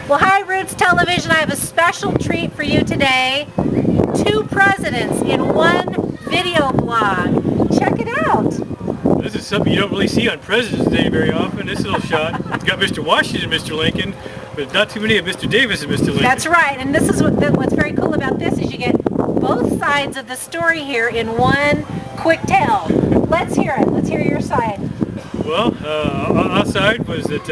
Well, hi Roots Television, I have a special treat for you today. 2 presidents in one video blog. Check it out. This is something you don't really see on President's Day very often. This little shot. It's got Mr. Washington and Mr. Lincoln, but not too many of Mr. Davis and Mr. Lincoln. That's right, and this is what's very cool about this is you get both sides of the story here in one quick tale. Let's hear it. Let's hear your side. Well, our side was that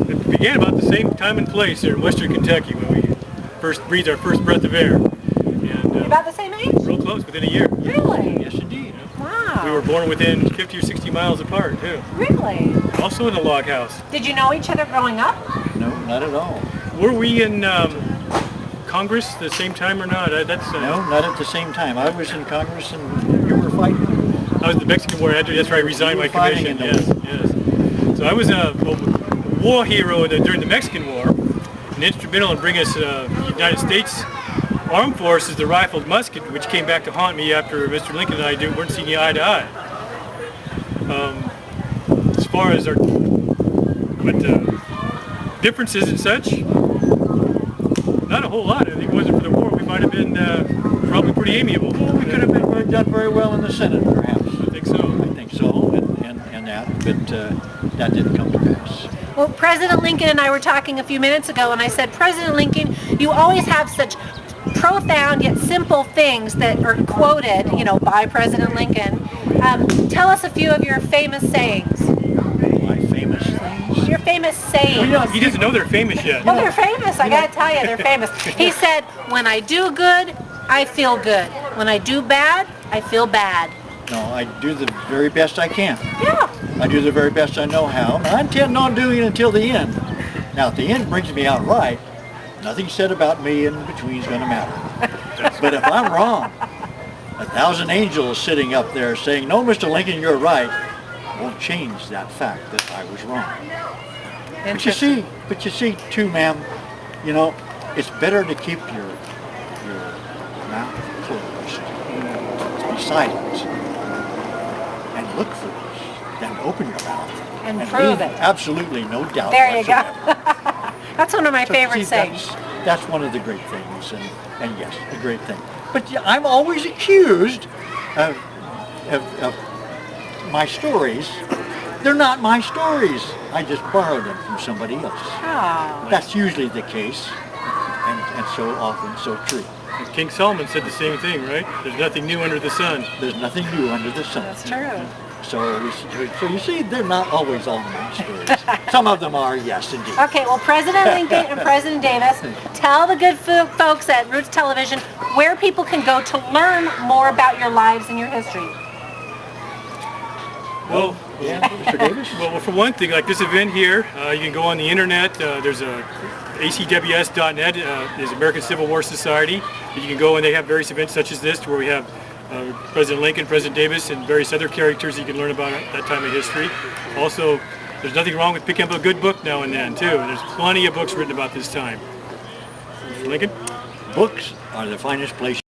it began about the same time and place here in Western Kentucky when we first breathed our first breath of air. And, about the same age? Real close, within a year. Really? Yes, indeed. Wow. We were born within 50 or 60 miles apart, too. Really? Also in a log house. Did you know each other growing up? No, not at all. Were we in Congress the same time or not? No, not at the same time. I was in Congress and you were fighting. I was the Mexican War. That's where I resigned my commission. Yes. So I was a war hero during the Mexican War, and instrumental in bringing us the United States Armed Forces the rifled musket, which came back to haunt me after Mr. Lincoln and I weren't seeing eye to eye. As far as our differences and such, not a whole lot. I think if it wasn't for the war, we might have been probably pretty amiable. Well, we could have done very well in the Senate, perhaps. I think so. And that, but that didn't come to pass. Well, President Lincoln and I were talking a few minutes ago, and I said, President Lincoln, you always have such profound yet simple things that are quoted, by President Lincoln. Tell us a few of your famous sayings. My famous things? Your famous sayings. He doesn't know they're famous yet. Oh, they're famous. I gotta tell you, they're famous. He said, when I do good, I feel good. When I do bad, I feel bad. No, I do the very best I can. Yeah. I do the very best I know how. And I intend on doing it until the end. Now, if the end brings me out right, nothing said about me in between is going to matter. But if I'm wrong, 1,000 angels sitting up there saying, no, Mr. Lincoln, you're right, won't change that fact that I was wrong. But you see, too, ma'am, it's better to keep your mouth closed, be silent, and look foolish, than open your mouth and prove it. Absolutely no doubt. There you whatsoever. go. That's one of my favorite sayings. That's one of the great things, and yes, a great thing. But yeah, I'm always accused of my stories. They're not my stories. I just borrowed them from somebody else. Oh. That's usually the case, and so often so true. King Solomon said the same thing, right? There's nothing new under the sun. There's nothing new under the sun. That's true. So you see, they're not always all my stories. Some of them are, yes, indeed. Okay, well, President Lincoln and President Davis, tell the good folks at Roots Television where people can go to learn more about your lives and your history. Well, Mr. Davis? Well, for one thing, like this event here, you can go on the internet. There's acws.net, there's American Civil War Society. You can go and they have various events such as this, where we have President Lincoln, President Davis, and various other characters you can learn about that time of history. Also, there's nothing wrong with picking up a good book now and then, too. And there's plenty of books written about this time. Mr. Lincoln? Books are the finest place.